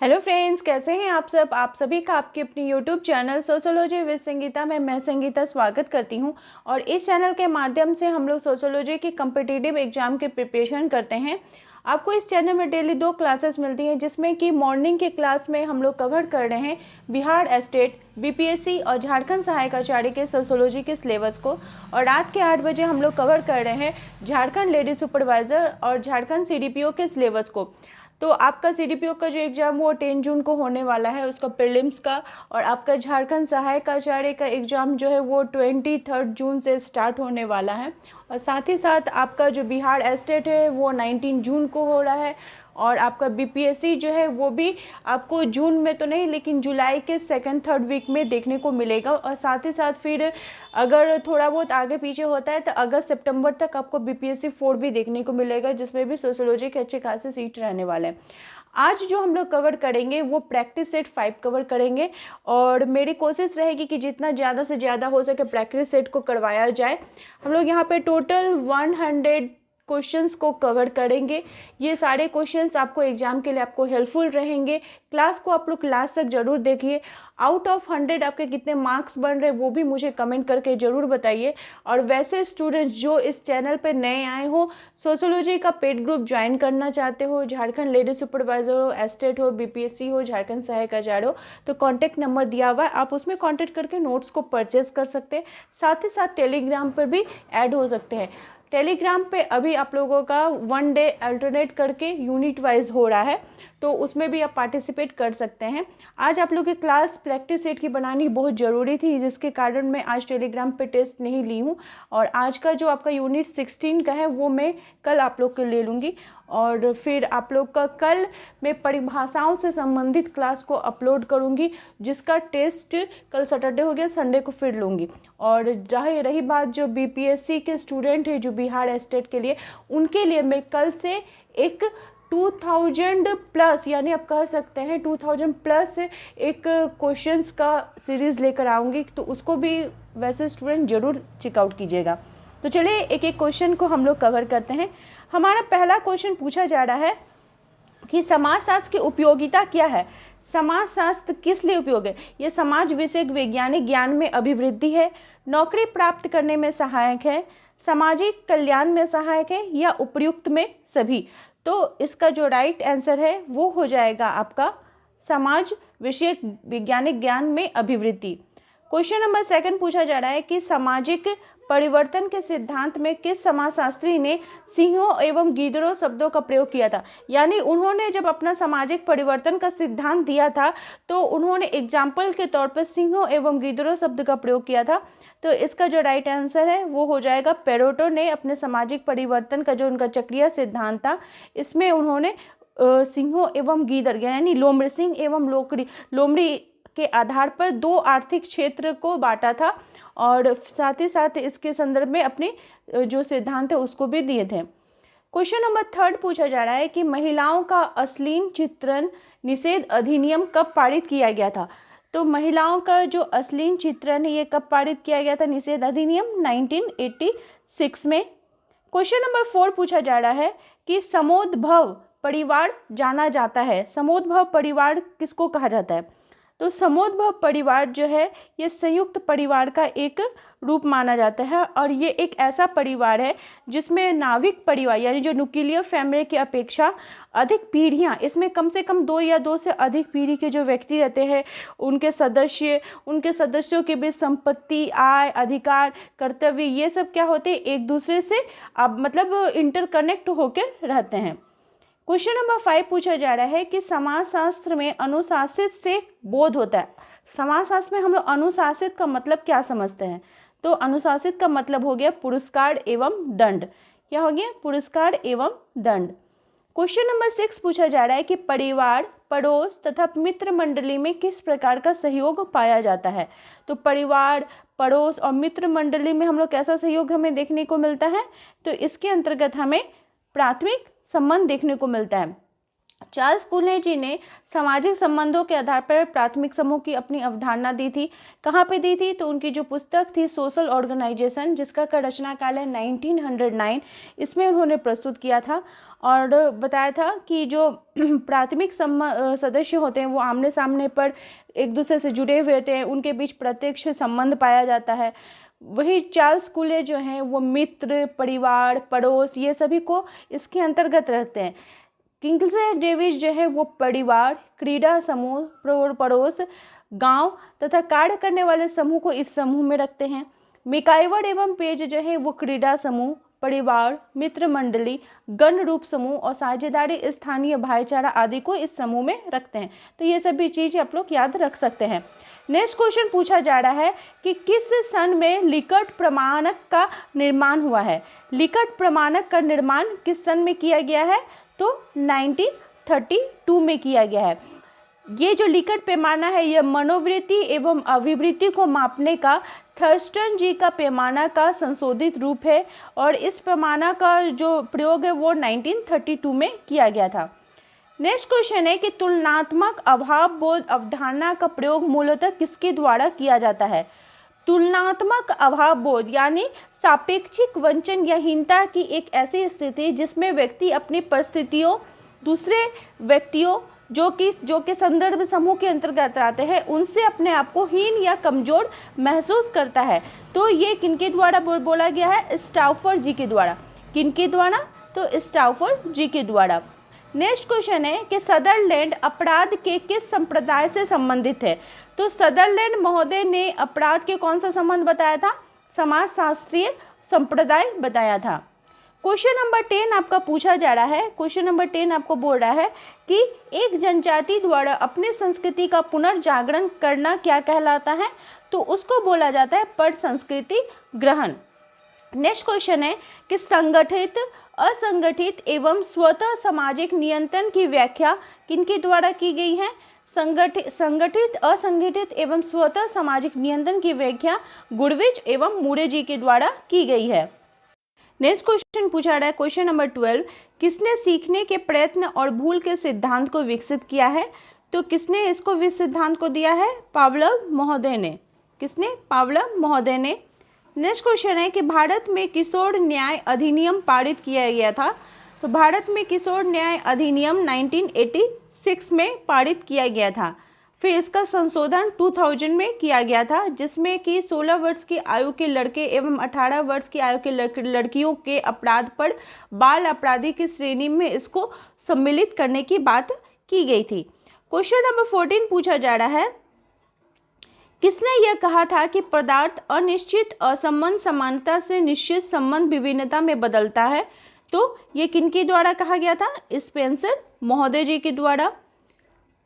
Hello friends, कैसे हैं आप सब। आप सभी का आपके अपनी YouTube channel sociology with Sangeeta में मैं संगीता स्वागत करती हूं। और इस चैनल के माध्यम से हम लोग सोशियोलॉजी की कम्पिटिटिव एग्जाम के प्रिपरेशन करते हैं। आपको इस चैनल में डेली 2 क्लासेस मिलती हैं, जिसमें कि मॉर्निंग के क्लास में हम लोग कवर कर रहे हैं बिहार स्टेट, बीपीएससी और झारखंड सहायक आचार्य के सोशियोलॉजी के सिलेबस को। और रात के 8 बजे हम लोग कवर कर रहे हैं झारखंड लेडी सुपरवाइज़र और झारखंड सीडीपीओ के सिलेबस को। तो आपका सीडीपीओ का जो एग्ज़ाम वो 10 जून को होने वाला है, उसका प्रीलिम्स का। और आपका झारखंड सहायक आचार्य का एग्ज़ाम जो है वो 23 जून से स्टार्ट होने वाला है। और साथ ही साथ आपका जो बिहार स्टेट है वो 19 जून को हो रहा है। और आपका बीपीएससी जो है वो भी आपको जून में तो नहीं, लेकिन जुलाई के 2-3 वीक में देखने को मिलेगा। और साथ ही साथ फिर अगर थोड़ा बहुत आगे पीछे होता है तो अगस्त सितंबर तक आपको बीपीएससी 4 भी देखने को मिलेगा, जिसमें भी सोशियोलॉजी के अच्छे खासे सीट रहने वाले हैं। आज जो हम लोग कवर करेंगे वो प्रैक्टिस सेट 5 कवर करेंगे। और मेरी कोशिश रहेगी कि जितना ज़्यादा से ज़्यादा हो सके प्रैक्टिस सेट को करवाया जाए। हम लोग यहाँ पे टोटल 100 क्वेश्चंस को कवर करेंगे। ये सारे क्वेश्चंस आपको एग्जाम के लिए आपको हेल्पफुल रहेंगे। क्लास को आप लोग लास्ट तक जरूर देखिए। आउट ऑफ 100 आपके कितने मार्क्स बन रहे वो भी मुझे कमेंट करके ज़रूर बताइए। और वैसे स्टूडेंट्स जो इस चैनल पे नए आए हो, सोशियोलॉजी का पेड ग्रुप ज्वाइन करना चाहते हो, झारखंड लेडी सुपरवाइजर हो, एस्टेट हो, बीपीएससी हो, झारखंड सहायक आचार्य हो, तो कॉन्टैक्ट नंबर दिया हुआ है, आप उसमें कॉन्टैक्ट करके नोट्स को परचेज कर सकते हैं। साथ ही साथ टेलीग्राम पर भी ऐड हो सकते हैं। टेलीग्राम पे अभी आप लोगों का 1 डे अल्टरनेट करके यूनिट वाइज हो रहा है, तो उसमें भी आप पार्टिसिपेट कर सकते हैं। आज आप लोग की क्लास प्रैक्टिस सेट की बनानी बहुत ज़रूरी थी, जिसके कारण मैं आज टेलीग्राम पे टेस्ट नहीं ली हूँ। और आज का जो आपका यूनिट 16 का है वो मैं कल आप लोग के ले लूँगी। और फिर आप लोग का कल मैं परिभाषाओं से संबंधित क्लास को अपलोड करूँगी, जिसका टेस्ट कल सैटरडे हो गया, संडे को फिर लूँगी। और रही बात जो बीपीएससी के स्टूडेंट है जो बिहार स्टेट के लिए, उनके लिए मैं कल से एक 2000 प्लस, यानी आप कह सकते हैं 2000 प्लस एक क्वेश्चंस का सीरीज़ लेकर आऊँगी, तो उसको भी वैसे स्टूडेंट ज़रूर चेकआउट कीजिएगा। तो चलिए एक एक क्वेश्चन को हम लोग कवर करते हैं। हमारा पहला क्वेश्चन पूछा जा रहा है कि समाजशास्त्र की उपयोगिता क्या है। समाजशास्त्र किस लिए उपयोग है? ये समाज विषयक वैज्ञानिक ज्ञान में अभिवृद्धि है, नौकरी प्राप्त करने में सहायक है, सामाजिक कल्याण में सहायक है, या उपयुक्त में सभी। तो इसका जो राइट आंसर है वो हो जाएगा आपका समाज विषयक वैज्ञानिक ज्ञान में अभिवृद्धि। क्वेश्चन नंबर 2 पूछा जा रहा है कि सामाजिक परिवर्तन के सिद्धांत में किस समाजशास्त्री ने सिंहों एवं गीदड़ों शब्दों का प्रयोग किया था। यानी उन्होंने जब अपना सामाजिक परिवर्तन का सिद्धांत दिया था तो उन्होंने एग्जाम्पल के तौर पर सिंहों एवं गीदड़ों शब्द का प्रयोग किया था। तो इसका जो राइट आंसर है वो हो जाएगा पेरेटो ने अपने सामाजिक परिवर्तन का जो उनका चक्रीय सिद्धांत था, इसमें उन्होंने सिंहों एवं गीदड़ यानी लोमड़ी, सिंह एवं लोमड़ी के आधार पर 2 आर्थिक क्षेत्र को बांटा था। और साथ ही साथ इसके संदर्भ में अपने जो सिद्धांत है उसको भी दिए थे। क्वेश्चन नंबर 3 पूछा जा रहा है कि महिलाओं का अश्लील चित्रण निषेध अधिनियम कब पारित किया गया था। तो महिलाओं का जो अश्लील चित्रण है ये कब पारित किया गया था? निषेध अधिनियम 1986 में। क्वेश्चन नंबर 4 पूछा जा रहा है कि समोद्भव परिवार जाना जाता है। समोद्भव परिवार किसको कहा जाता है? तो समोद्भव परिवार जो है ये संयुक्त परिवार का एक रूप माना जाता है। और ये एक ऐसा परिवार है जिसमें नाविक परिवार यानी जो न्यूक्लियर फैमिली की अपेक्षा अधिक पीढ़ियाँ, इसमें कम से कम 2 या 2 से अधिक पीढ़ी के जो व्यक्ति रहते हैं, उनके सदस्यों के बीच संपत्ति, आय, अधिकार, कर्तव्य, ये सब क्या होते हैं एक दूसरे से अब मतलब इंटरकनेक्ट होकर रहते हैं। क्वेश्चन नंबर 5 पूछा जा रहा है कि समाजशास्त्र में अनुशासित से बोध होता है। समाजशास्त्र में हम लोग अनुशासित का मतलब क्या समझते हैं? तो अनुशासित का मतलब हो गया पुरस्कार एवं दंड। क्या हो गया? पुरस्कार एवं दंड। क्वेश्चन नंबर 6 पूछा जा रहा है कि परिवार, पड़ोस तथा मित्र मंडली में किस प्रकार का सहयोग पाया जाता है। तो परिवार, पड़ोस और मित्र मंडली में हम लोग कैसा सहयोग हमें देखने को मिलता है? तो इसके अंतर्गत हमें प्राथमिक संबंध देखने को मिलता है। चार्ल्स कूले जी ने सामाजिक संबंधों के आधार पर प्राथमिक समूह की अपनी अवधारणा दी थी। कहाँ पे दी थी? तो उनकी जो पुस्तक थी सोशल ऑर्गेनाइजेशन, जिसका रचना काल है 1909, इसमें उन्होंने प्रस्तुत किया था। और बताया था कि जो प्राथमिक सदस्य होते हैं वो आमने सामने पर एक दूसरे से जुड़े हुए होते हैं, उनके बीच प्रत्यक्ष संबंध पाया जाता है। वही चार्ल्स कूले जो हैं वो मित्र, परिवार, पड़ोस, ये सभी को इसके अंतर्गत रखते हैं। किंग्सले डेविस जो है वो परिवार, क्रीड़ा समूह, पड़ोस, गांव तथा कार्य करने वाले समूह को इस समूह में रखते हैं। मिकाइवर एवं पेज जो है वो क्रीड़ा समूह, परिवार, मित्र मंडली, गण रूप समूह और साझेदारी, स्थानीय भाईचारा आदि को इस समूह में रखते हैं। तो ये सभी चीज़ आप लोग याद रख सकते हैं। नेक्स्ट क्वेश्चन पूछा जा रहा है कि किस सन में लिकर्ट प्रमाणक का निर्माण हुआ है। लिकर्ट प्रमाणक का निर्माण किस सन में किया गया है? तो 1932 में किया गया है। ये जो लिकर्ट पैमाना है यह मनोवृत्ति एवं अभिवृत्ति को मापने का थर्स्टन जी का पैमाना का संशोधित रूप है और इस पैमाना का जो प्रयोग है वो 1932 में किया गया था। नेक्स्ट क्वेश्चन है कि तुलनात्मक अभाव बोध अवधारणा का प्रयोग मूलतः किसके द्वारा किया जाता है? तुलनात्मक अभाव बोध यानी सापेक्षिक वंचन या हीनता की एक ऐसी स्थिति जिसमें व्यक्ति अपनी परिस्थितियों, दूसरे व्यक्तियों जो कि संदर्भ समूह के अंतर्गत आते हैं उनसे अपने आप को हीन या कमजोर महसूस करता है। तो ये किनके द्वारा बोला गया है? स्टाउफर जी के द्वारा। किनके द्वारा? तो स्टाउफर जी के द्वारा। नेक्स्ट क्वेश्चन है कि सदरलैंड अपराध के किस संप्रदाय से संबंधित है? तो सदरलैंड महोदय ने अपराध के कौन सा संबंध बताया था? समाजशास्त्रीय संप्रदाय बताया था। क्वेश्चन नंबर 10 आपका पूछा जा रहा है। क्वेश्चन नंबर 10 आपको बोल रहा है कि एक जनजाति द्वारा अपनी संस्कृति का पुनर्जागरण करना क्या कहलाता है? तो उसको बोला जाता है पर संस्कृति ग्रहण। नेक्स्ट क्वेश्चन है कि संगठित, असंगठित एवं स्वतः सामाजिक नियंत्रण की व्याख्या किनके द्वारा की गई है? संगठित, असंगठित एवं स्वतः सामाजिक नियंत्रण की व्याख्या गुडविच एवं मूरे जी के द्वारा की गई है। नेक्स्ट क्वेश्चन पूछा रहा है क्वेश्चन नंबर 12, किसने सीखने के प्रयत्न और भूल के सिद्धांत को विकसित किया है? तो किसने इसको इस सिद्धांत को दिया है? पावलोव महोदय ने। किसने? पावलोव महोदय ने। नेक्स्ट क्वेश्चन है कि भारत में किशोर न्याय अधिनियम पारित किया गया था। तो भारत में किशोर न्याय अधिनियम 1986 में पारित किया गया था। फिर इसका संशोधन 2000 में किया गया था जिसमें कि 16 वर्ष की आयु के लड़के एवं 18 वर्ष की आयु के लड़कियों के अपराध पर बाल अपराधी की श्रेणी में इसको सम्मिलित करने की बात की गई थी। क्वेश्चन नंबर 14 पूछा जा रहा है, किसने यह कहा था कि पदार्थ अनिश्चित असंबंध समानता से निश्चित संबंध विभिन्नता में बदलता है? तो ये किनके द्वारा कहा गया था? स्पेंसर महोदय जी के द्वारा।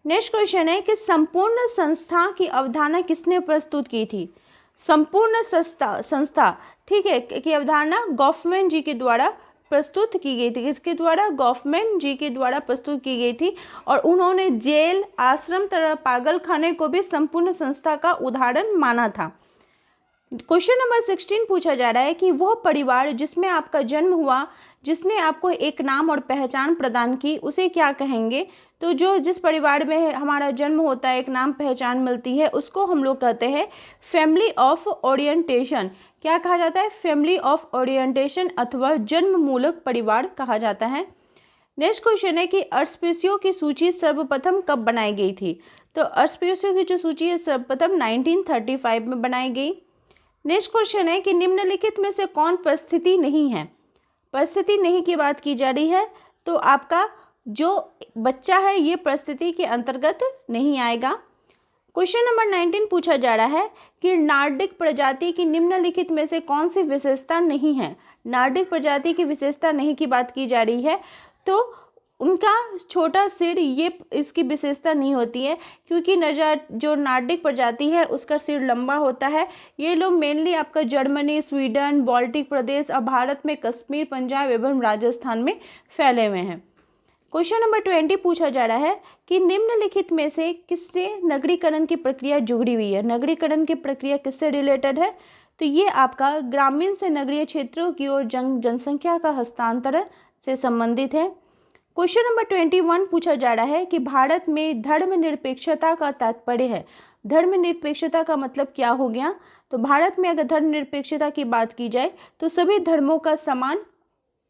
नेक्स्ट क्वेश्चन है कि संपूर्ण संस्था की अवधारणा किसने प्रस्तुत की थी? संपूर्ण संस्था ठीक है की अवधारणा गॉफमैन जी के द्वारा प्रस्तुत की गई थी। किसके द्वारा? गॉफमैन जी के द्वारा प्रस्तुत की गई थी और उन्होंने जेल, आश्रम तथा पागल खाने को भी संपूर्ण संस्था का उदाहरण माना था। क्वेश्चन नंबर 16 पूछा जा रहा है कि वह परिवार जिसमें आपका जन्म हुआ, जिसने आपको एक नाम और पहचान प्रदान की, उसे क्या कहेंगे? तो जिस परिवार में हमारा जन्म होता है, एक नाम पहचान मिलती है, उसको हम लोग कहते हैं फैमिली ऑफ ओरिएंटेशन। क्या कहा जाता है? फैमिली ऑफ ओरिएंटेशन अथवा जन्म मूलक परिवार कहा जाता है। नेक्स्ट क्वेश्चन है कि अस्पृश्यों की सूची सर्वप्रथम कब बनाई गई थी? तो अस्पृश्यों की जो सूची है सर्वप्रथम 1935 में बनाई गई। नेक्स्ट क्वेश्चन है कि निम्नलिखित में से कौन परिस्थिति नहीं है? परिस्थिति नहीं की बात की जा रही है, तो आपका जो बच्चा है ये परिस्थिति के अंतर्गत नहीं आएगा। क्वेश्चन नंबर 19 पूछा जा रहा है कि नार्डिक प्रजाति की निम्नलिखित में से कौन सी विशेषता नहीं है? नार्डिक प्रजाति की विशेषता नहीं की बात की जा रही है, तो उनका छोटा सिर ये इसकी विशेषता नहीं होती है, क्योंकि जो नार्डिक प्रजाति है उसका सिर लंबा होता है। ये लोग मेनली आपका जर्मनी, स्वीडन, बाल्टिक प्रदेश और भारत में कश्मीर, पंजाब एवं राजस्थान में फैले हुए हैं। क्वेश्चन नंबर 20 पूछा जा रहा है कि निम्नलिखित में से किससे नगरीकरण की प्रक्रिया जुड़ी हुई है? नगरीकरण की प्रक्रिया किससे रिलेटेड है? तो ये आपका ग्रामीण से नगरीय क्षेत्रों की ओर जनसंख्या का हस्तांतरण से संबंधित है। क्वेश्चन नंबर 21 पूछा जा रहा है कि भारत में धर्मनिरपेक्षता का तात्पर्य है। धर्मनिरपेक्षता का मतलब क्या हो गया? तो भारत में अगर धर्मनिरपेक्षता की बात की जाए तो सभी धर्मों का समान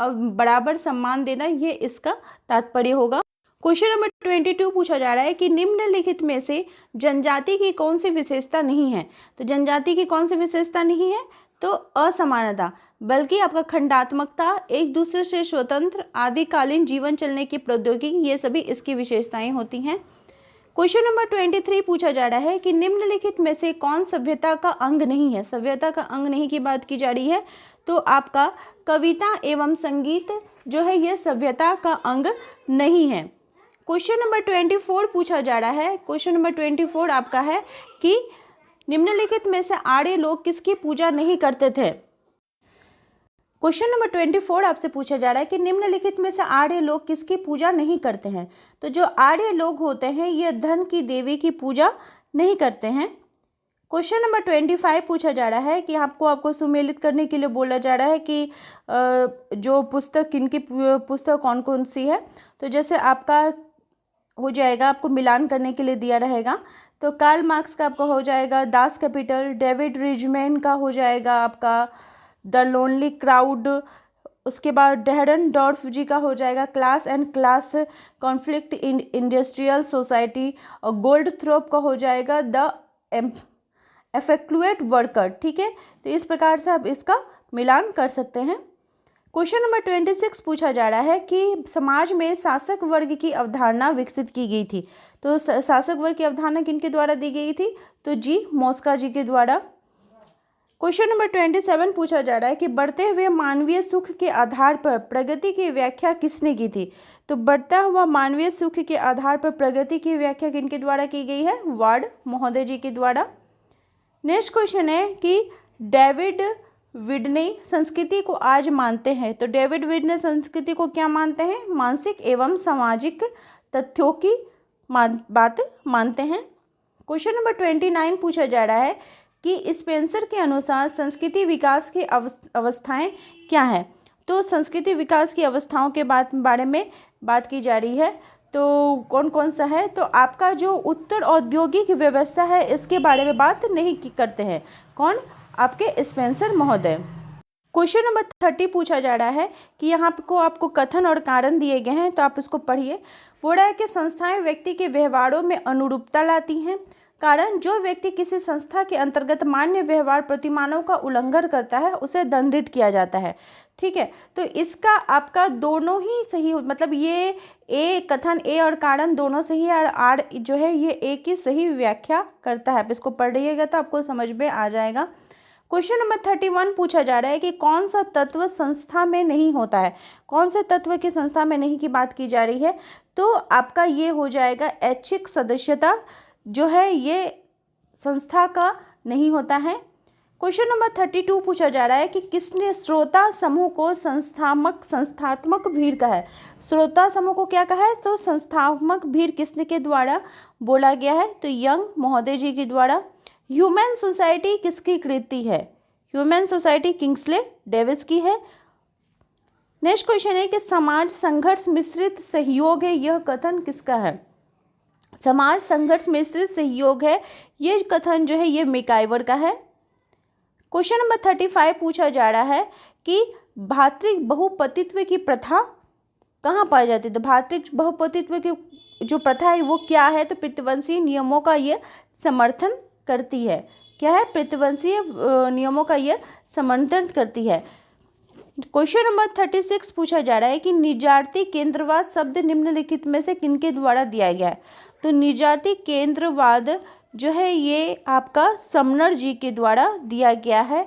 बराबर सम्मान देना, ये इसका तात्पर्य होगा। क्वेश्चन नंबर 22 पूछा जा रहा है कि निम्नलिखित में से जनजाति की कौन सी विशेषता नहीं है। तो जनजाति की कौन सी विशेषता नहीं है, तो असमानता, बल्कि आपका खंडात्मकता, एक दूसरे से स्वतंत्र, आदिकालीन जीवन चलने की प्रौद्योगिकी, ये सभी इसकी विशेषताएं होती हैं। क्वेश्चन नंबर 23 पूछा जा रहा है कि निम्नलिखित में से कौन सभ्यता का अंग नहीं है। सभ्यता का अंग नहीं की बात की जा रही है, तो आपका कविता एवं संगीत जो है ये सभ्यता का अंग नहीं है। क्वेश्चन नंबर 24 पूछा जा रहा है। क्वेश्चन नंबर 24 आपका है कि निम्नलिखित में से आर्य लोग किसकी पूजा नहीं करते थे। क्वेश्चन नंबर 24 आपसे पूछा जा रहा है कि निम्नलिखित में से आर्य लोग किसकी पूजा नहीं करते हैं। तो जो आर्य लोग होते हैं ये धन की देवी की पूजा नहीं करते हैं। क्वेश्चन नंबर 25 पूछा जा रहा है कि आपको सुमेलित करने के लिए बोला जा रहा है कि जो पुस्तक, किनकी पुस्तक कौन कौन सी है। तो जैसे आपका हो जाएगा, आपको मिलान करने के लिए दिया रहेगा, तो कार्ल मार्क्स का आपका हो जाएगा दास कैपिटल, डेविड रिजमैन का हो जाएगा आपका द लोनली क्राउड, उसके बाद डेहरनडॉर्फ जी का हो जाएगा class and class conflict in industrial society, और गोल्डथ्रोप का हो जाएगा द एफेक्लुएट वर्कर। ठीक है, तो इस प्रकार से आप इसका मिलान कर सकते हैं। क्वेश्चन नंबर 26 पूछा जा रहा है कि समाज में शासक वर्ग की अवधारणा विकसित की गई थी। तो शासक वर्ग की अवधारणा किनके द्वारा दी गई थी, तो जी मोस्का जी के द्वारा। क्वेश्चन नंबर 27 पूछा जा रहा है कि बढ़ते हुए मानवीय सुख के आधार पर प्रगति की व्याख्या किसने की थी। तो बढ़ता हुआ मानवीय सुख के आधार पर प्रगति की व्याख्या किनके द्वारा की गई है, वार्ड महोदय जी के द्वारा। नेक्स्ट क्वेश्चन है कि डेविड विडने संस्कृति को आज मानते हैं। तो डेविड विडने संस्कृति को क्या मानते हैं, मानसिक एवं सामाजिक तथ्यों की बात मानते हैं। क्वेश्चन नंबर 29 पूछा जा रहा है कि स्पेंसर के अनुसार संस्कृति विकास की अवस्थाएं क्या है। तो संस्कृति विकास की अवस्थाओं के बारे में बात की जा रही है, तो कौन कौन सा है, तो आपका जो उत्तर औद्योगिक व्यवस्था है इसके बारे में बात नहीं करते हैं, कौन, आपके स्पेंसर महोदय। क्वेश्चन नंबर 30 पूछा जा रहा है कि यहाँ को आपको कथन और कारण दिए गए हैं, तो आप इसको पढ़िए। बोल रहा है कि संस्थाएं व्यक्ति के व्यवहारों में अनुरूपता लाती हैं। कारण, जो व्यक्ति किसी संस्था के अंतर्गत मान्य व्यवहार प्रतिमानों का उल्लंघन करता है उसे दंडित किया जाता है। ठीक है, तो इसका आपका दोनों ही सही, मतलब ये ए कथन, ए और कारण दोनों सही, और आर जो है ये ए की सही व्याख्या करता है। आप इसको पढ़िएगा तो आपको समझ में आ जाएगा। क्वेश्चन नंबर 31 पूछा जा रहा है कि कौन सा तत्व संस्था में नहीं होता है। कौन से तत्व की संस्था में नहीं की बात की जा रही है, तो आपका ये हो जाएगा ऐच्छिक सदस्यता जो है ये संस्था का नहीं होता है। क्वेश्चन नंबर 32 पूछा जा रहा है कि किसने श्रोता समूह को संस्थात्मक भीड़ कहा है। श्रोता समूह को क्या कहा है, तो संस्थात्मक भीड़ किसने के द्वारा बोला गया है, तो यंग महोदय जी के द्वारा। ह्यूमन सोसाइटी किसकी कृति है, ह्यूमन सोसाइटी किंग्सले डेविस की है। नेक्स्ट क्वेश्चन है कि समाज संघर्ष मिश्रित सहयोग है, यह कथन किसका है। समाज संघर्ष मिश्रित सहयोग है, ये कथन जो है ये मैकाइवर का है। क्वेश्चन नंबर 35 पूछा जा रहा है कि भातृ बहुपतित्व की प्रथा कहाँ पाई जाती है। तो भातृ बहुपतित्व की जो प्रथा है वो क्या है, तो पितृवंशीय नियमों का ये समर्थन करती है। क्या है, पितृवंशीय नियमों का ये समर्थन करती है। क्वेश्चन नंबर 36 पूछा जा रहा है कि निजाति केंद्रवाद शब्द निम्नलिखित में से किनके द्वारा दिया गया है। तो निजाति केंद्रवाद जो है ये आपका समनर जी के द्वारा दिया गया है।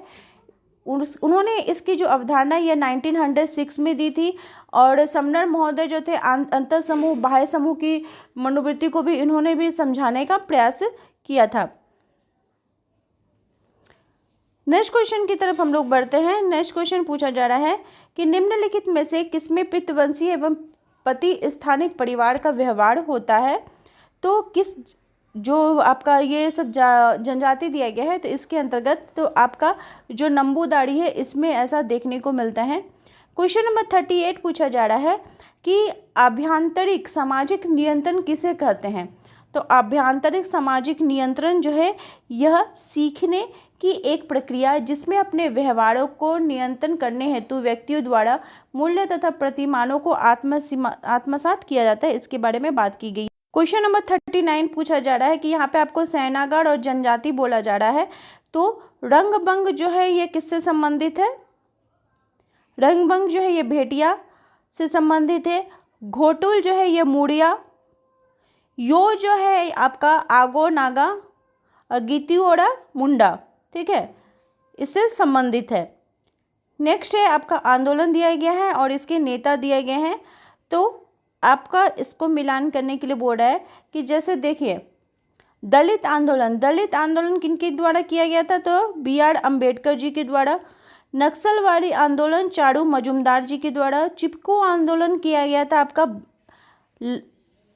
उन्होंने इसकी जो अवधारणा ये 1906 में दी थी, और समनर महोदय जो थे अंतर समूह बाह्य समूह की मनोवृत्ति को भी इन्होंने भी समझाने का प्रयास किया था। नेक्स्ट क्वेश्चन की तरफ हम लोग बढ़ते हैं। नेक्स्ट क्वेश्चन पूछा जा रहा है कि निम्नलिखित में से किसमें पितृवंशीय एवं पति स्थानिक परिवार का व्यवहार होता है। तो किस जो आपका ये सब जनजाति दिया गया है, तो इसके अंतर्गत तो आपका जो नंबूदारी है इसमें ऐसा देखने को मिलता है। क्वेश्चन नंबर 38 पूछा जा रहा है कि आभ्यंतरिक सामाजिक नियंत्रण किसे कहते हैं। तो आभ्यंतरिक सामाजिक नियंत्रण जो है यह सीखने की एक प्रक्रिया जिसमें अपने व्यवहारों को नियंत्रण करने हेतु व्यक्तियों द्वारा मूल्य तथा प्रतिमानों को आत्मसात किया जाता है, इसके बारे में बात की गई। क्वेश्चन नंबर 39 पूछा जा रहा है कि यहाँ पे आपको सेनागार और जनजाति बोला जा रहा है, तो रंगभंग जो है ये किससे संबंधित है? रंगभंग जो है ये भेटिया से संबंधित है। घोटुल जो है ये मुड़िया। यो जो है आपका आगो नागा, गीतियोड़ा मुंडा, ठीक है, इससे संबंधित है। नेक्स्ट है आपका आंदोलन दिया गया है और इसके नेता दिए गए हैं। तो आपका इसको मिलान करने के लिए बोल रहा है कि जैसे देखिए दलित आंदोलन किनके द्वारा किया गया था? तो B.R. अम्बेडकर जी के द्वारा। नक्सलवादी आंदोलन चारू मजुमदार जी के द्वारा। चिपको आंदोलन किया गया था आपका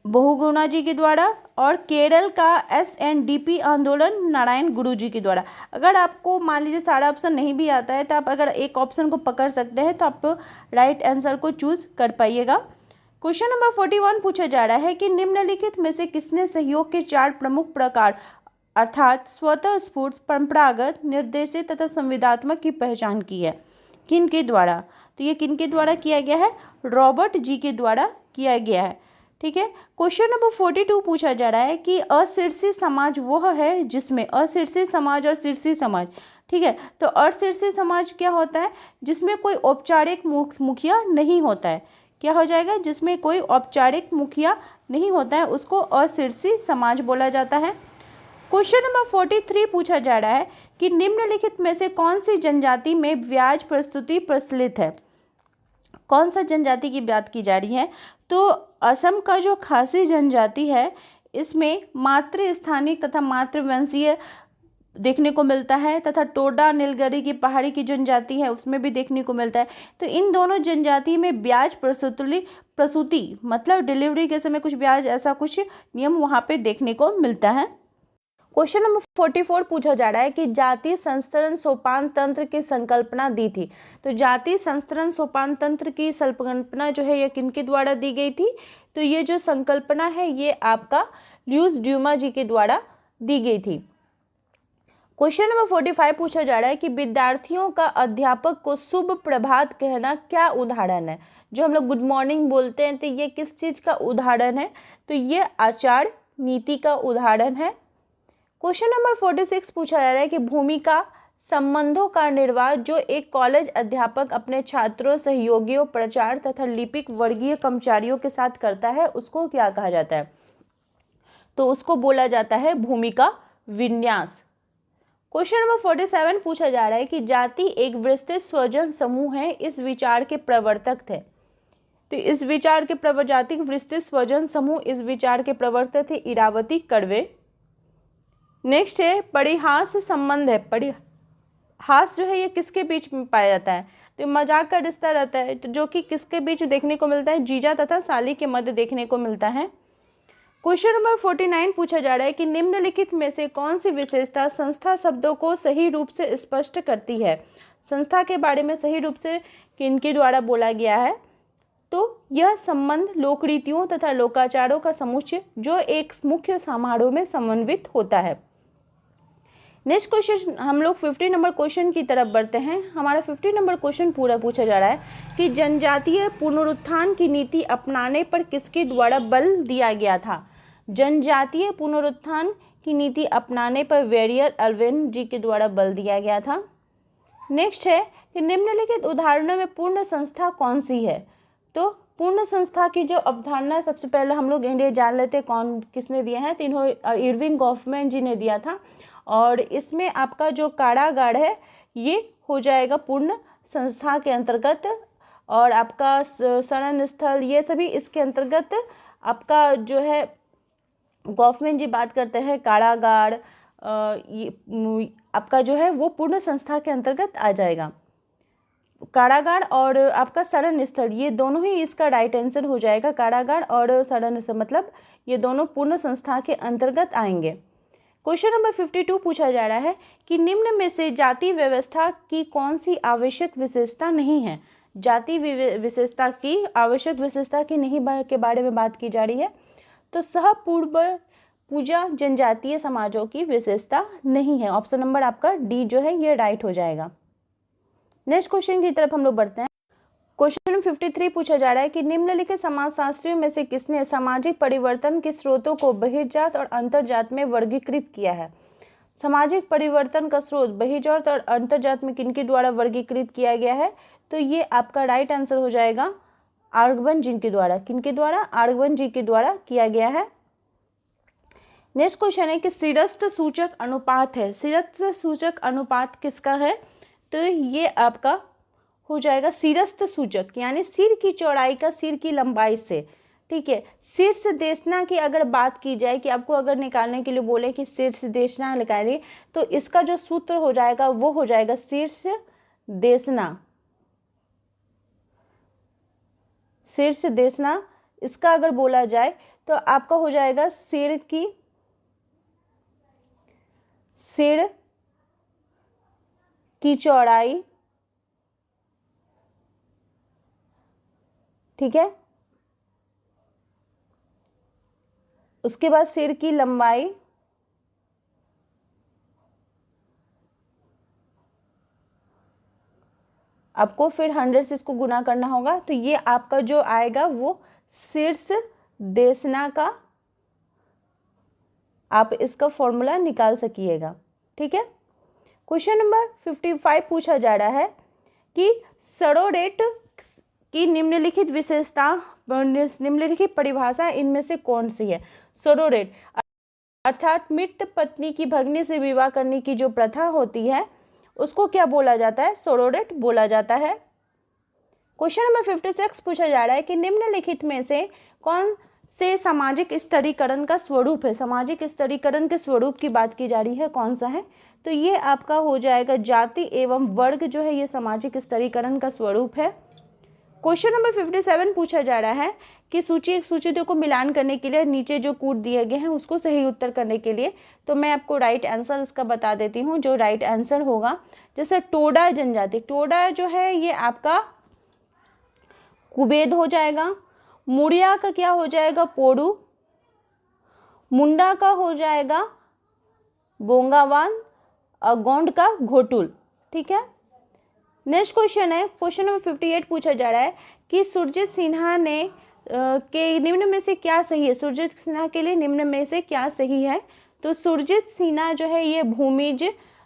बहुगुणा जी के द्वारा। और केरल का SNDP आंदोलन नारायण गुरु जी के द्वारा। अगर आपको मान लीजिए सारा ऑप्शन नहीं भी आता है तो आप अगर एक ऑप्शन को पकड़ सकते हैं तो आप राइट आंसर को चूज कर पाइएगा। क्वेश्चन नंबर 41 पूछा जा रहा है कि निम्नलिखित में से किसने सहयोग के 4 प्रमुख प्रकार अर्थात स्वतः स्फूर्त, परंपरागत, निर्देशित तथा संविदात्मक की पहचान की है? किनके द्वारा? तो ये किनके द्वारा किया गया है? रॉबर्ट जी के द्वारा किया गया है, ठीक है। क्वेश्चन नंबर 42 पूछा जा रहा है कि अशीर्षी समाज वह है जिसमें अशीर्षी समाज और शीर्षी समाज, ठीक है, तो अशीर्षी समाज क्या होता है? जिसमें कोई औपचारिक मुखिया नहीं होता है। क्या हो जाएगा? जिसमें कोई औपचारिक मुखिया नहीं होता है उसको अशीर्षी समाज बोला जाता है। क्वेश्चन नंबर 43 पूछा जा रहा है कि निम्नलिखित में से कौन सी जनजाति में व्याज प्रस्तुति प्रचलित है? कौन सा जनजाति की बात की जा रही है? तो असम का जो खासी जनजाति है इसमें मातृ स्थानिक तथा मातृवंशीय देखने को मिलता है, तथा टोडा नीलगिरी की पहाड़ी की जनजाति है उसमें भी देखने को मिलता है। तो इन दोनों जनजाति में ब्याज प्रसूति मतलब डिलीवरी के समय कुछ ब्याज, ऐसा कुछ नियम वहाँ पे देखने को मिलता है। क्वेश्चन नंबर 44 पूछा जा रहा है कि जाति संस्तरण सोपान तंत्र की संकल्पना दी थी। तो जाति संस्तरण सोपान तंत्र की संकल्पना जो है ये किनके द्वारा दी गई थी? तो ये जो संकल्पना है ये आपका ल्यूस ड्यूमा जी के द्वारा दी गई थी। क्वेश्चन नंबर 45 पूछा जा रहा है कि विद्यार्थियों का अध्यापक को शुभ प्रभात कहना क्या उदाहरण है? जो हम लोग गुड मॉर्निंग बोलते हैं तो ये किस चीज का उदाहरण है? तो ये आचार नीति का उदाहरण है। क्वेश्चन नंबर 46 पूछा जा रहा है कि भूमिका संबंधों का निर्वाह जो एक कॉलेज अध्यापक अपने छात्रों, सहयोगियों, प्रचार तथा लिपिक वर्गीय कर्मचारियों के साथ करता है उसको क्या कहा जाता है? तो उसको बोला जाता है भूमिका विन्यास। क्वेश्चन नंबर 47 पूछा जा रहा है कि जाति एक विस्तृत स्वजन समूह है, इस विचार के प्रवर्तक थे। तो इस विचार के जाति विस्तृत स्वजन समूह, इस विचार के प्रवर्तक थे इरावती कर्वे। नेक्स्ट है परिहास संबंध है। परिहास जो है ये किसके बीच में पाया जाता है? तो मजाक का रिश्ता रहता है, तो जो कि किसके बीच देखने को मिलता है? जीजा तथा साली के मध्य देखने को मिलता है। क्वेश्चन नंबर 49 पूछा जा रहा है कि निम्नलिखित में से कौन सी विशेषता संस्था शब्दों को सही रूप से स्पष्ट करती है? संस्था के बारे में सही रूप से किनके द्वारा बोला गया है? तो यह संबंध लोकरीतियों तथा लोकाचारों का समुच्चय जो एक मुख्य समारोह में समन्वित होता है। नेक्स्ट क्वेश्चन हम लोग 50 नंबर क्वेश्चन की तरफ बढ़ते हैं। हमारा 50 नंबर क्वेश्चन पूरा पूछा जा रहा है कि जनजातीय पुनरुत्थान की नीति अपनाने पर किसके द्वारा बल दिया गया था? जनजातीय पुनरुत्थान की नीति अपनाने पर वेरियर अल्वेन जी के द्वारा बल दिया गया था। नेक्स्ट है कि निम्नलिखित उदाहरणों में पूर्ण संस्था कौन सी है? तो पूर्ण संस्था की जो अवधारणा सबसे पहले हम लोग इंडिया जान लेते हैं कौन किसने दिया है। तो इन्होंने इरविंग गॉफमैन जी ने दिया था, और इसमें आपका जो कारागार है ये हो जाएगा पूर्ण संस्था के अंतर्गत, और आपका शरण स्थल ये सभी इसके अंतर्गत आपका जो है गॉफमैन जी बात करते हैं। कारागार आपका जो है वो पूर्ण संस्था के अंतर्गत आ जाएगा। कारागार और आपका शरण स्थल ये दोनों ही इसका राइट आंसर हो जाएगा। कारागार और शरण स्थल मतलब ये दोनों पूर्ण संस्था के अंतर्गत आएंगे। क्वेश्चन नंबर 52 पूछा जा रहा है कि निम्न में से जाति व्यवस्था की कौन सी आवश्यक विशेषता नहीं है? जाति विशेषता की आवश्यक विशेषता की नहीं के बारे में बात की जा रही है। तो पूजा जनजातीय समाजों की विशेषता नहीं है। ऑप्शन नंबर आपका डी जो है ये राइट हो जाएगा। नेक्स्ट क्वेश्चन की तरफ हम लोग बढ़ते हैं। क्वेश्चन 53 पूछा जा रहा है कि निम्नलिखित समाजशास्त्रियों में से किसने सामाजिक परिवर्तन के स्रोतों को बहिर्जात और अंतर्जात में वर्गीकृत किया है। सामाजिक परिवर्तन का स्रोत बहिर्जात और अंतर्जात में किनके द्वारा वर्गीकृत किया गया है, तो ये आपका राइट आंसर हो जाएगा आर्गवन जी के द्वारा। किनके द्वारा? आर्गवन जी के द्वारा किया गया है। नेक्स्ट क्वेश्चन है कि सिरस्थ सूचक अनुपात है, सिरस्थ सूचक अनुपात किसका है, तो ये आपका हो जाएगा सिरस्थ सूचक, यानी सिर की चौड़ाई का सिर की लंबाई से। ठीक है, शीर्ष देशना की अगर बात की जाए कि आपको अगर निकालने के लिए बोले कि शीर्ष देशना निकालिए, तो इसका जो सूत्र हो जाएगा वो हो जाएगा शीर्ष देशना। शीर्ष देशना इसका अगर बोला जाए तो आपका हो जाएगा सिर की चौड़ाई, ठीक है, उसके बाद सिर की लंबाई, आपको फिर 100 से इसको गुना करना होगा, तो ये आपका जो आएगा वो शीर्ष देशना का आप इसका फॉर्मूला निकाल सकिएगा। ठीक है, क्वेश्चन नंबर 55 पूछा जा रहा है कि सरोडेट की निम्नलिखित विशेषता, निम्नलिखित परिभाषा इनमें से कौन सी है। सरोडेट अर्थात मृत पत्नी की भगनी से विवाह करने की जो प्रथा होती है उसको क्या बोला जाता है? सरोडेट बोला जाता है। क्वेश्चन नंबर 56 पूछा जा रहा है कि निम्नलिखित में से कौन से सामाजिक स्तरीकरण का स्वरूप है। सामाजिक स्तरीकरण के स्वरूप की बात की जा रही है, कौन सा है, तो ये आपका हो जाएगा जाति एवं वर्ग जो है ये सामाजिक स्तरीकरण का स्वरूप है। क्वेश्चन नंबर 57 पूछा जा रहा है कि सूचियों को मिलान करने के लिए नीचे जो कूट दिए गए हैं उसको सही उत्तर करने के लिए, तो मैं आपको राइट आंसर उसका बता देती हूँ। जो राइट आंसर होगा, जैसे टोडा जनजाति, टोडा जो है ये आपका कुबेद हो जाएगा। मुड़िया का क्या हो जाएगा? पोड़ू। मुंडा का हो जाएगा बोंगावान और गोंड का घोटुल। ठीक है, नेक्स्ट क्वेश्चन है, क्वेश्चन नंबर 58 पूछा जा रहा है कि सुरजीत सिन्हा ने के निम्न में से क्या सही है। सुरजीत सिन्हा के लिए निम्न में से क्या सही है, तो सुरजीत सिन्हा जो है ये भूमिज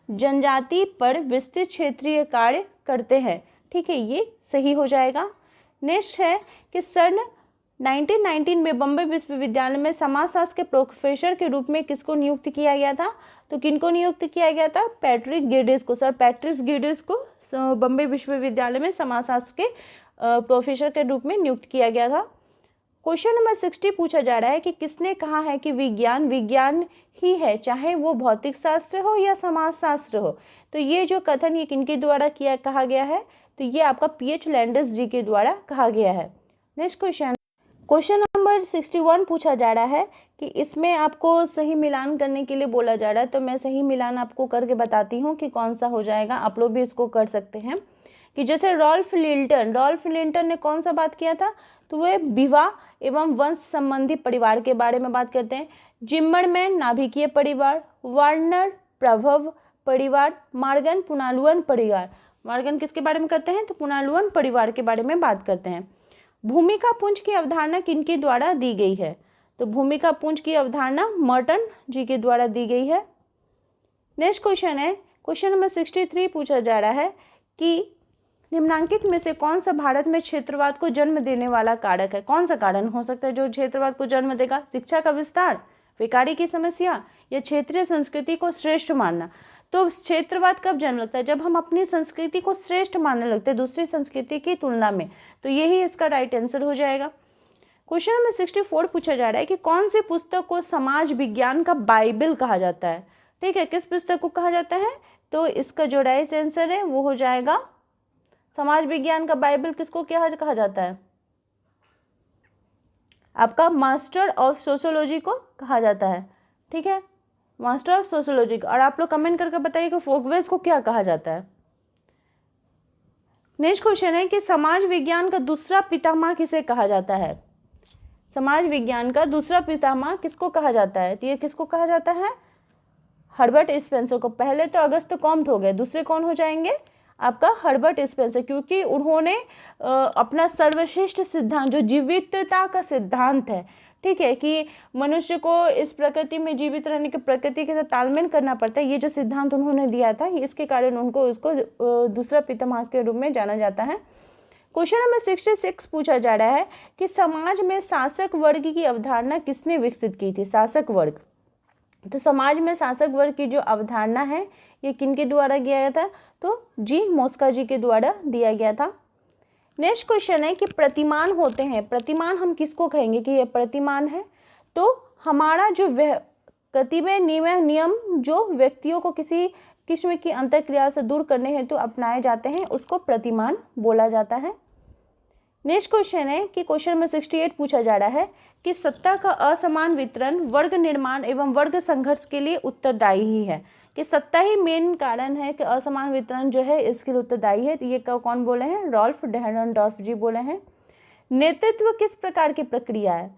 जनजाति पर विस्तृत क्षेत्रीय कार्य करते हैं। ठीक है, ये सही हो जाएगा। नेक्स्ट है कि सन 1919 में बम्बई विश्वविद्यालय में समाजशास्त्र के प्रोफेसर के रूप में किसको नियुक्त किया गया था, तो किनको नियुक्त किया गया था? पैट्रिक गिडिस को। सर पैट्रिक गिडिस को बम्बई विश्वविद्यालय में समाजशास्त्र के प्रोफेसर के रूप में नियुक्त किया गया था। क्वेश्चन नंबर 60 पूछा जा रहा है कि किसने कहा है कि विज्ञान विज्ञान ही है, चाहे वो भौतिक शास्त्र हो या समाजशास्त्र हो। तो ये जो कथन ये किनके द्वारा कहा गया है, तो ये आपका PH लैंडस जी के द्वारा कहा गया है। नेक्स्ट क्वेश्चन नंबर 61 पूछा जा रहा है कि इसमें आपको सही मिलान करने के लिए बोला जा रहा है, तो मैं सही मिलान आपको करके बताती हूँ कि कौन सा हो जाएगा। आप लोग भी इसको कर सकते हैं कि जैसे रॉल्फ लिंटन ने कौन सा बात किया था, तो वह विवाह एवं वंश संबंधी परिवार के बारे में बात करते हैं। जिम्मरमैन नाभिकीय परिवार, वार्नर प्रभव परिवार, मार्गन पुनालुअन परिवार। मार्गन किसके बारे में करते हैं, तो पुनालुअन परिवार के बारे में बात करते हैं। भूमिका पुंज की अवधारणा किनके द्वारा दी गई है, तो भूमिका पुंज की अवधारणा मर्टन जी के द्वारा दी गई है। नेक्स्ट क्वेश्चन है, क्वेश्चन नंबर 63 पूछा जा रहा है कि निम्नांकित में से कौन सा भारत में क्षेत्रवाद को जन्म देने वाला कारक है। कौन सा कारण हो सकता है जो क्षेत्रवाद को जन्म देगा? शिक्षा का विस्तार, बेकारी की समस्या, या क्षेत्रीय संस्कृति को श्रेष्ठ मानना। तो क्षेत्रवाद कब जन्म लगता है? जब हम अपनी संस्कृति को श्रेष्ठ मानने लगते हैं दूसरी संस्कृति की तुलना में, तो यही इसका राइट आंसर हो जाएगा। क्वेश्चन नंबर 64 पूछा जा रहा है कि कौन सी पुस्तक को समाज विज्ञान का बाइबल कहा जाता है। ठीक है, किस पुस्तक को कहा जाता है, तो इसका जो राइट आंसर है वो हो जाएगा समाज विज्ञान का बाइबल किसको क्या कहा जाता है? आपका मास्टर ऑफ सोशियोलॉजी को कहा जाता है। ठीक है, मास्टर ऑफ सोशियोलॉजी। और आप लोग कमेंट करके बताइए कि फोकवेज को क्या कहा जाता है। नेक्स्ट क्वेश्चन है कि समाज विज्ञान का दूसरा पितामह किसे कहा जाता है। समाज विज्ञान का दूसरा पितामह किसको कहा जाता है? तो ये किसको कहा जाता है? हर्बर्ट स्पेंसर को। पहले तो अगस्त कॉम्ट हो गए, दूसरे कौन हो जाएंगे? आपका हर्बर्ट स्पेंसर, क्योंकि उन्होंने अपना सर्वश्रेष्ठ सिद्धांत जो जीवितता का सिद्धांत है, ठीक है, कि मनुष्य को इस प्रकृति में जीवित रहने के, प्रकृति के साथ तालमेल करना पड़ता है, ये जो सिद्धांत उन्होंने दिया था, इसके कारण उनको उसको दूसरा पितामह के रूप में जाना जाता है। क्वेश्चन नंबर 66 पूछा जा रहा है कि समाज में शासक वर्ग की अवधारणा किसने विकसित की थी? शासक वर्ग। तो समाज में शासक वर्ग की जो अवधारणा है ये किनके द्वारा किया गया था? तो जी मोस्का जी के द्वारा दिया गया था। नेक्स्ट क्वेश्चन है कि प्रतिमान होते हैं, प्रतिमान हम किसको कहेंगे कि ये प्रतिमान है? तो हमारा जो कतिपय नियम जो व्यक्तियों को किसी किस्म की अंतःक्रिया से दूर करने हेतु अपनाए जाते हैं उसको प्रतिमान बोला जाता है। नेक्स्ट क्वेश्चन है कि क्वेश्चन नंबर 68 पूछा जा रहा है कि सत्ता का असमान वितरण वर्ग निर्माण एवं वर्ग संघर्ष के लिए उत्तरदायी ही है, कि सत्ता ही मेन कारण है कि असमान वितरण जो है इसके लिए उत्तरदायी है। तो ये कौन बोले हैं? रॉल्फ डेहनडॉर्फ जी बोले हैं। नेतृत्व किस प्रकार की प्रक्रिया है?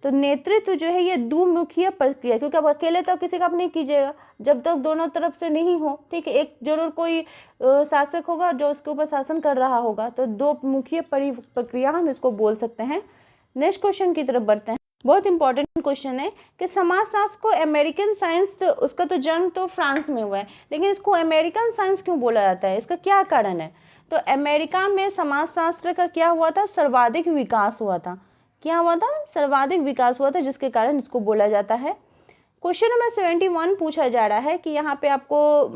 तो नेतृत्व जो है ये दुमुखीय प्रक्रिया, क्योंकि अब अकेले तो किसी का आप नहीं कीजिएगा जब तक दोनों तरफ से नहीं हो, ठीक है। एक जरूर कोई शासक होगा जो उसके ऊपर शासन कर रहा होगा, तो दो मुखीय प्रक्रिया हम इसको बोल सकते हैं। नेक्स्ट क्वेश्चन की तरफ बढ़ते हैं। बहुत इंपॉर्टेंट क्वेश्चन है कि समाजशास्त्र को अमेरिकन साइंस, तो उसका तो जन्म तो फ्रांस में हुआ है, लेकिन इसको अमेरिकन साइंस क्यों बोला जाता है? इसका क्या कारण है? तो अमेरिका में समाजशास्त्र का क्या हुआ था? सर्वाधिक विकास हुआ था। क्या हुआ था? सर्वाधिक विकास हुआ था, जिसके कारण इसको बोला जाता है। क्वेश्चन नंबर 71 पूछा जा रहा है कि यहाँ पे आपको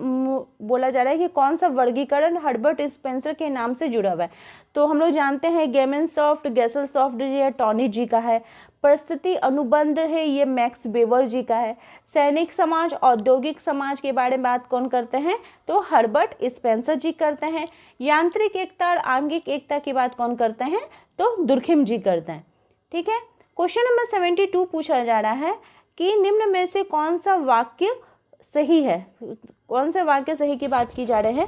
बोला जा रहा है कि कौन सा वर्गीकरण हर्बर्ट स्पेंसर के नाम से जुड़ा हुआ है? तो हम लोग जानते हैं गेमेनसॉफ्ट, गेसलसॉफ्ट ये टॉनी जी का है। परिस्थिति अनुबंध है ये मैक्स वेबर जी का है। सैनिक समाज, औद्योगिक समाज के बारे में बात कौन करते हैं? तो हर्बर्ट स्पेंसर जी करते हैं। यांत्रिक एकता और आंगिक एकता की बात कौन करते हैं? तो दुर्खिम जी करते हैं, ठीक है। क्वेश्चन नंबर 72 पूछा जा रहा है कि निम्न में से कौन सा वाक्य सही है? कौन से वाक्य सही की बात की जा रही है?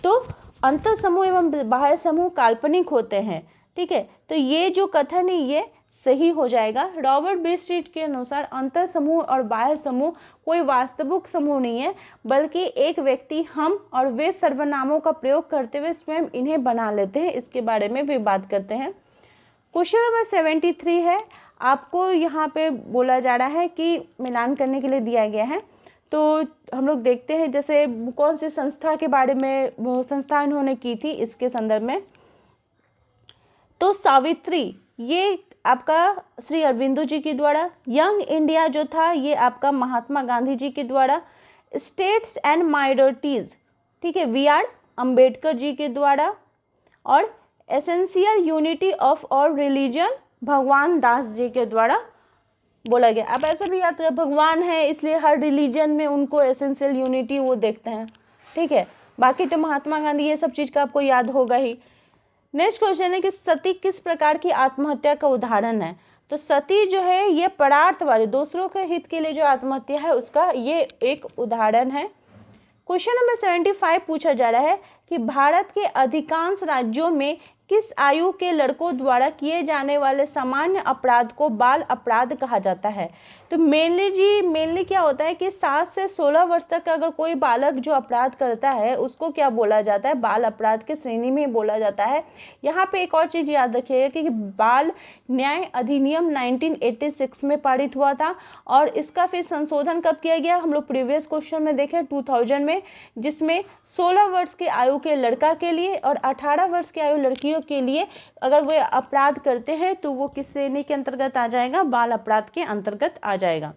तो अंतर समूह एवं बाह्य समूह काल्पनिक होते हैं, ठीक है। तो ये जो कथन है ये सही हो जाएगा। रॉबर्ट बेस्ट्रीट के अनुसार अंतर समूह और बाह्य समूह कोई वास्तविक समूह नहीं है, बल्कि एक व्यक्ति हम और वे सर्वनामों का प्रयोग करते हुए स्वयं इन्हें बना लेते हैं। इसके बारे में भी बात करते हैं। क्वेश्चन नंबर 73 है, आपको यहाँ पे बोला जा रहा है कि मिलान करने के लिए दिया गया है। तो हम लोग देखते हैं जैसे कौन सी संस्था के बारे में संस्था इन्होंने की थी इसके संदर्भ में। तो सावित्री ये आपका श्री अरविंदो जी के द्वारा। यंग इंडिया जो था ये आपका महात्मा गांधी जी के द्वारा। स्टेट्स एंड माइनॉरिटीज, ठीक है, वी आर अम्बेडकर जी के द्वारा। और essential unity of all religion भगवान दास जी के द्वारा बोला गया। अब ऐसा भी याद करें, भगवान है इसलिए हर रिलीजन में उनको एसेंशियल यूनिटी वो देखते हैं, ठीक है। बाकी तो महात्मा गांधी ये सब चीज़ का आपको याद होगा ही। नेक्स्ट क्वेश्चन है कि सती किस प्रकार की आत्महत्या का उदाहरण है? तो सती जो है ये परार्थवादी, दूसरों के हित के लिए जो आत्महत्या है उसका ये एक उदाहरण है। क्वेश्चन नंबर 75 पूछा जा रहा है कि भारत के अधिकांश राज्यों में किस आयु के लड़कों द्वारा किए जाने वाले सामान्य अपराध को बाल अपराध कहा जाता है? तो मेनली क्या होता है कि 7 से 16 वर्ष तक अगर कोई बालक जो अपराध करता है उसको क्या बोला जाता है? बाल अपराध के श्रेणी में बोला जाता है। यहाँ पे एक और चीज़ याद रखिएगा कि बाल न्याय अधिनियम 1986 में पारित हुआ था और इसका फिर संशोधन कब किया गया? हम लोग प्रीवियस क्वेश्चन में देखें 2000 में, जिसमें 16 वर्ष के आयु के लड़का के लिए और 18 वर्ष की आयु लड़कियों के लिए अगर वे अपराध करते हैं तो वो किस श्रेणी के अंतर्गत आ जाएगा? बाल अपराध के अंतर्गत आ जाएगा।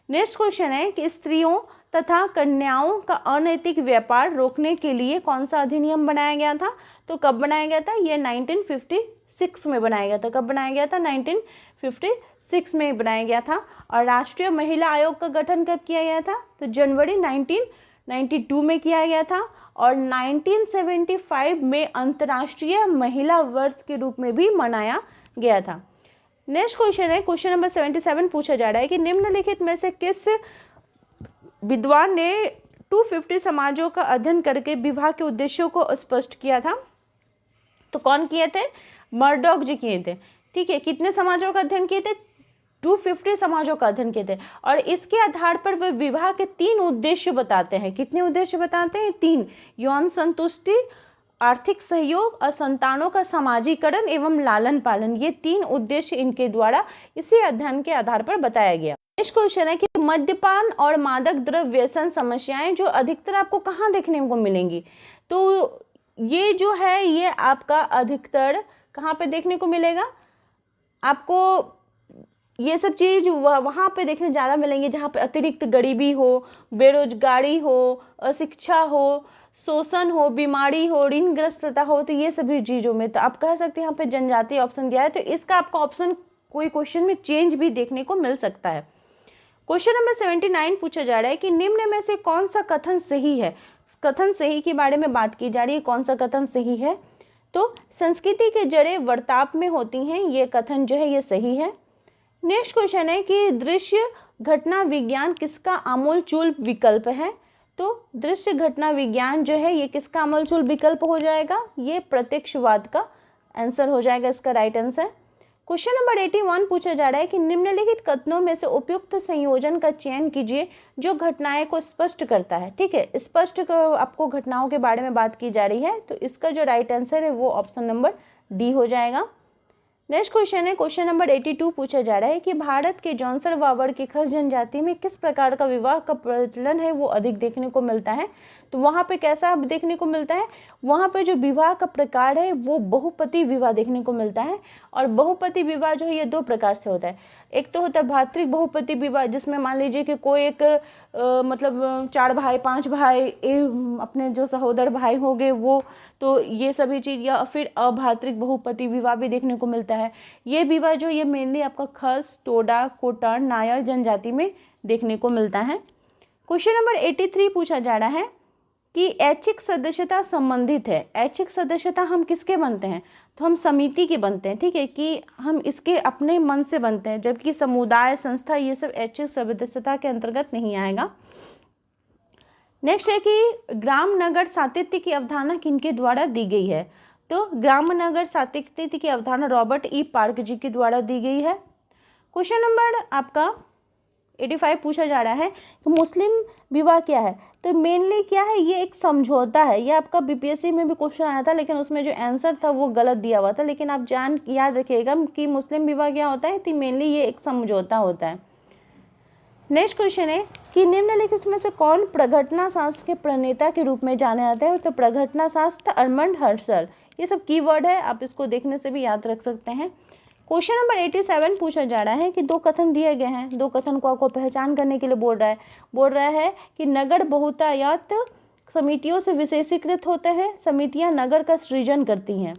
नेक्स्ट क्वेश्चन है कि स्त्रियों तथा कन्याओं का अनैतिक व्यापार रोकने के लिए कौन सा अधिनियम बनाया गया था? तो कब बनाया गया था? ये 1956 में बनाया गया था। कब बनाया गया था? 1956 में बनाया गया था। और राष्ट्रीय महिला आयोग का गठन कब किया गया था? तो जनवरी 1992 में किया गया था। और 1975 में अंतर्राष्ट्रीय महिला वर्ष के रूप में भी मनाया गया था। नेक्स्ट क्वेश्चन है, क्वेश्चन नंबर 77 पूछा जा रहा है कि निम्नलिखित में से किस विद्वान ने 250 समाजों का अध्ययन करके विवाह के उद्देश्यों को स्पष्ट किया था? तो कौन किए थे? मर्डॉक जी किए थे, ठीक है। कितने समाजों का अध्ययन किए थे? 250 समाजों का अध्ययन किए थे और इसके आधार पर वे विवाह के 3 उद्देश्य बताते हैं। कितने उद्देश्य बताते हैं? 3। यौन संतुष्टि, आर्थिक सहयोग और संतानों का समाजीकरण एवं लालन पालन, ये 3 उद्देश्य इनके द्वारा इसी अध्ययन के आधार पर बताया गया। नेक्स्ट क्वेश्चन है कि मद्यपान और मादक द्रव्य व्यसन समस्याएं जो अधिकतर आपको कहाँ देखने को मिलेंगी? तो ये जो है ये आपका अधिकतर कहाँ पे देखने को मिलेगा? आपको ये सब चीज़ वहाँ पे देखने ज़्यादा मिलेंगे जहाँ पे अतिरिक्त गरीबी हो, बेरोजगारी हो, अशिक्षा हो, शोषण हो, बीमारी हो, ऋणग्रस्तता हो, तो ये सभी चीज़ों में। तो आप कह सकते हैं यहाँ पे जनजातीय ऑप्शन दिया है, तो इसका आपका ऑप्शन कोई क्वेश्चन में चेंज भी देखने को मिल सकता है। क्वेश्चन नंबर 79 पूछा जा रहा है कि निम्न में से कौन सा कथन सही है? कथन सही के बारे में बात की जा रही है, कौन सा कथन सही है? तो संस्कृति के जड़ें वर्ताप में होती हैं, ये कथन जो है ये सही है। नेक्स्ट क्वेश्चन है कि दृश्य घटना विज्ञान किसका आमूलचूल विकल्प है? तो दृश्य घटना विज्ञान जो है ये किसका आमूलचूल विकल्प हो जाएगा? ये प्रत्यक्षवाद का आंसर हो जाएगा, इसका राइट आंसर। क्वेश्चन नंबर 81 पूछा जा रहा है कि निम्नलिखित कथनों में से उपयुक्त संयोजन का चयन कीजिए जो घटनाएं को स्पष्ट करता है। ठीक है, स्पष्ट आपको घटनाओं के बारे में बात की जा रही है, तो इसका जो राइट आंसर है वो ऑप्शन नंबर डी हो जाएगा। नेक्स्ट क्वेश्चन है क्वेश्चन नंबर 82 पूछा जा रहा है कि भारत के जौनसर वावड़ की खस जनजाति में किस प्रकार का विवाह का प्रचलन है वो अधिक देखने को मिलता है? तो वहाँ पे कैसा देखने को मिलता है? वहाँ पे जो विवाह का प्रकार है वो बहुपति विवाह देखने को मिलता है और बहुपति विवाह जो है ये 2 प्रकार से होता है। एक तो होता है भातृक बहुपति विवाह जिसमें मान लीजिए कि कोई एक मतलब 4 भाई 5 भाई अपने जो सहोदर भाई हो गए वो, तो ये सभी चीज़, या फिर अभातृक बहुपति विवाह भी देखने को मिलता है। ये विवाह जो ये मेनली आपका खस, टोडा, कोटार, नायर जनजाति में देखने को मिलता है। क्वेश्चन नंबर 83 पूछा जा रहा है कि ऐच्छिक सदस्यता संबंधित है। ऐच्छिक सदस्यता हम किसके बनते हैं? तो हम समिति के बनते हैं। ठीक है, कि हम इसके अपने मन से बनते हैं, जबकि समुदाय, संस्था ये सब ऐच्छिक सदस्यता के अंतर्गत नहीं आएगा। नेक्स्ट है कि ग्राम नगर सातत्य की अवधारणा किनके द्वारा दी गई है? तो ग्राम नगर सातत्य की अवधारणा रॉबर्ट ई पार्क जी के द्वारा दी गई है। क्वेश्चन नंबर आपका 85 पूछा जा रहा है कि मुस्लिम विवाह क्या है? तो मेनली क्या है, ये एक समझौता है। ये आपका बीपीएससी में भी क्वेश्चन आया था, लेकिन उसमें जो आंसर था वो गलत दिया हुआ था, लेकिन आप याद रखिएगा कि मुस्लिम विवाह क्या होता है, तो मेनली ये एक समझौता होता है। नेक्स्ट क्वेश्चन है कि निम्नलिखित में से कौन प्रघटना शास्त्र के प्रणेता के रूप में जाने जाते हैं? तो प्रघटना शास्त्र अर्मंड हर्सल, ये सब कीवर्ड है, आप इसको देखने से भी याद रख सकते हैं। क्वेश्चन नंबर 87 पूछा जा रहा है कि 2 कथन दिए गए हैं, 2 कथन को आपको पहचान करने के लिए बोल रहा है कि नगर बहुतायत समितियों से विशेषीकृत होते हैं, समितियां नगर का सृजन करती हैं।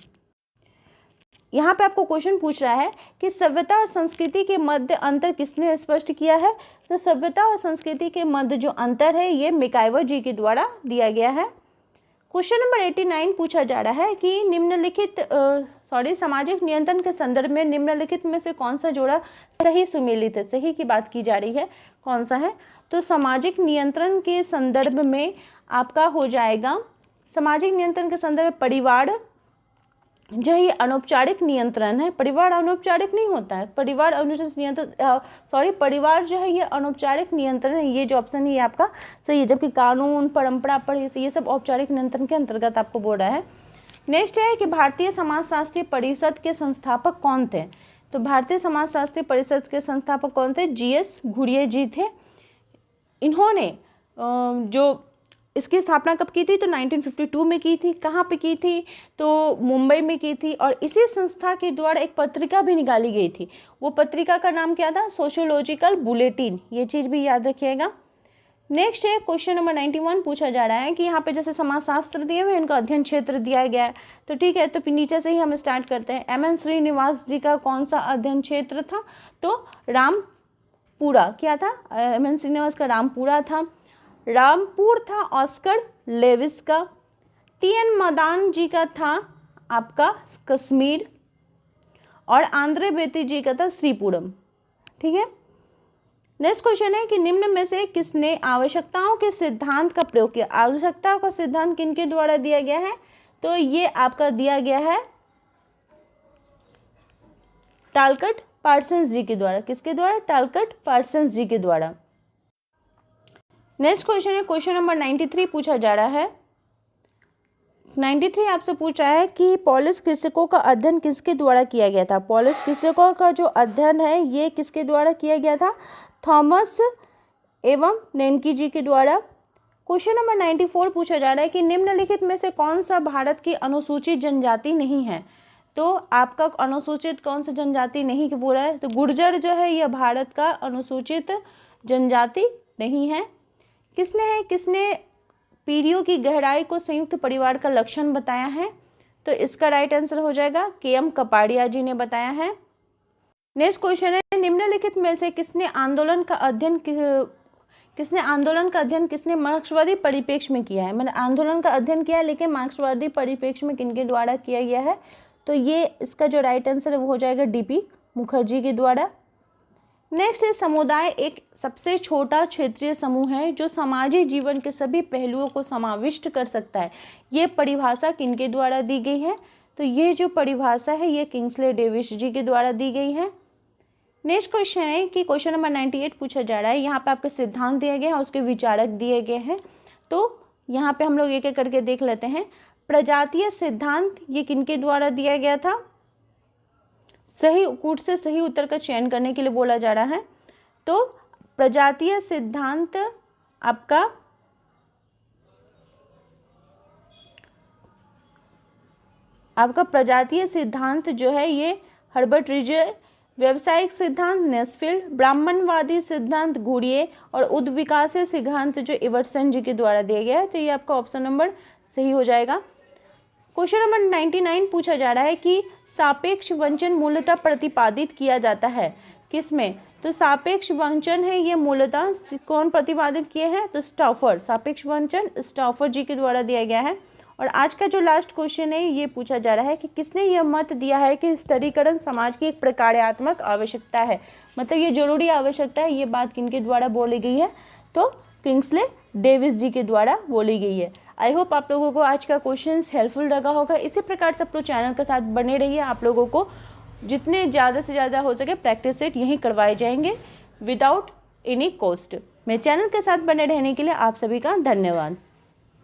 यहाँ पे आपको क्वेश्चन पूछ रहा है कि सभ्यता और संस्कृति के मध्य अंतर किसने स्पष्ट किया है? तो सभ्यता और संस्कृति के मध्य जो अंतर है ये मैकाइवर जी के द्वारा दिया गया है। क्वेश्चन नंबर 89 पूछा जा रहा है कि निम्नलिखित सामाजिक नियंत्रण के संदर्भ में निम्नलिखित में से कौन सा जोड़ा सही सुमेलित है? सही की बात की जा रही है, कौन सा है? तो सामाजिक नियंत्रण के संदर्भ में आपका हो जाएगा, सामाजिक नियंत्रण के संदर्भ में परिवार जो ये अनौपचारिक नियंत्रण है। परिवार अनौपचारिक नहीं होता है, परिवार परिवार जो है ये अनौपचारिक नियंत्रण है। ये जो ऑप्शन है ये आपका सही है, जबकि कानून, परंपरा पर ये सब औपचारिक नियंत्रण के अंतर्गत आपको बोल रहा है। नेक्स्ट है कि भारतीय समाजशास्त्री परिषद के संस्थापक कौन थे? तो भारतीय समाजशास्त्री परिषद के संस्थापक कौन थे? GS घुरिये जी थे। इन्होंने जो इसकी स्थापना कब की थी? तो 1952 में की थी। कहाँ पे की थी? तो मुंबई में की थी। और इसी संस्था के द्वारा एक पत्रिका भी निकाली गई थी, वो पत्रिका का नाम क्या था? सोशियोलॉजिकल बुलेटिन, ये चीज़ भी याद रखिएगा। नेक्स्ट है क्वेश्चन नंबर 91 पूछा जा रहा है कि यहाँ पे जैसे समाजशास्त्र दिए हुए इनका अध्ययन क्षेत्र दिया गया है, तो ठीक है, तो नीचे से ही हम स्टार्ट करते हैं। MN श्रीनिवास जी का कौन सा अध्ययन क्षेत्र था? तो रामपुरा। क्या था? MN श्रीनिवास का रामपुरा था। रामपुर था ऑस्कर लेविस का। TN मदान जी का था आपका कश्मीर, और आंद्रे बेती जी का था श्रीपुरम। ठीक है। नेक्स्ट क्वेश्चन है कि निम्न में से किसने आवश्यकताओं के सिद्धांत का प्रयोग किया? आवश्यकताओं का सिद्धांत किनके द्वारा दिया गया है? तो ये आपका दिया गया है टालकट पार्सन्स जी के द्वारा। किसके द्वारा? टालकट पार्सन्स जी के द्वारा। नेक्स्ट क्वेश्चन है क्वेश्चन नंबर 93 पूछा जा रहा है। 93 आपसे पूछ रहा है कि पॉलिश कृषकों का अध्ययन किसके द्वारा किया गया था? पॉलिश कृषकों का जो अध्ययन है ये किसके द्वारा किया गया था? थॉमस एवं नेन्की जी के द्वारा। क्वेश्चन नंबर 94 पूछा जा रहा है कि निम्नलिखित में से कौन सा भारत की अनुसूचित जनजाति नहीं है? तो आपका अनुसूचित कौन सा जनजाति नहीं बोल रहा है? तो गुर्जर जो है यह भारत का अनुसूचित जनजाति नहीं है। किसने पीढ़ियों की गहराई को संयुक्त परिवार का लक्षण बताया है? तो इसका राइट आंसर हो जाएगा के.एम. कपाड़िया जी ने बताया है। नेक्स्ट क्वेश्चन है निम्नलिखित में से किसने आंदोलन का अध्ययन किसने मार्क्सवादी परिप्रेक्ष्य में किया है? मैंने आंदोलन का अध्ययन किया है लेकिन मार्क्सवादी परिप्रेक्ष्य में किनके द्वारा किया गया है? तो ये इसका जो राइट आंसर है वो हो जाएगा डी.पी. मुखर्जी के द्वारा। नेक्स्ट है समुदाय एक सबसे छोटा क्षेत्रीय समूह है जो सामाजिक जीवन के सभी पहलुओं को समाविष्ट कर सकता है। ये परिभाषा किनके द्वारा दी गई है? तो ये जो परिभाषा है ये किंग्सले डेविस जी के द्वारा दी गई है। नेक्स्ट क्वेश्चन है कि क्वेश्चन नंबर 98 पूछा जा रहा है। यहाँ पे आपके सिद्धांत दिए गए हैं, उसके विचारक दिए गए हैं। तो यहाँ पे हम लोग एक एक करके देख लेते हैं। प्रजातीय सिद्धांत ये किनके द्वारा दिया गया था? सही कूट से सही उत्तर का चयन करने के लिए बोला जा रहा है। तो प्रजातीय सिद्धांत आपका प्रजातीय सिद्धांत जो है ये हर्बर्ट रिजर, व्यवसायिक सिद्धांत नेस्फील्ड, ब्राह्मणवादी सिद्धांत घुरिये और उद्विकास सिद्धांत जो इवर्सन जी के द्वारा दिया गया है। तो ये आपका ऑप्शन नंबर सही हो जाएगा। क्वेश्चन नंबर 99 पूछा जा रहा है कि सापेक्ष वंचन मूलतः प्रतिपादित किया जाता है किसमें? तो सापेक्ष वंचन है ये मूलतः कौन प्रतिपादित किए हैं? तो स्टॉफर, सापेक्ष वंचन स्टॉफर जी के द्वारा दिया गया है। और आज का जो लास्ट क्वेश्चन है ये पूछा जा रहा है कि किसने यह मत दिया है कि स्तरीकरण समाज की एक प्रकार्यात्मक आवश्यकता है? मतलब ये जरूरी आवश्यकता है, ये बात किनके द्वारा बोली गई है? तो किंग्सले डेविस जी के द्वारा बोली गई है। आई होप आप लोगों को आज का क्वेश्चन हेल्पफुल लगा होगा। इसी प्रकार से आप लोग चैनल के साथ बने रहिए। आप लोगों को जितने ज़्यादा से ज़्यादा हो सके प्रैक्टिस सेट यहीं करवाए जाएंगे विदाउट एनी कॉस्ट। मेरे चैनल के साथ बने रहने के लिए आप सभी का धन्यवाद।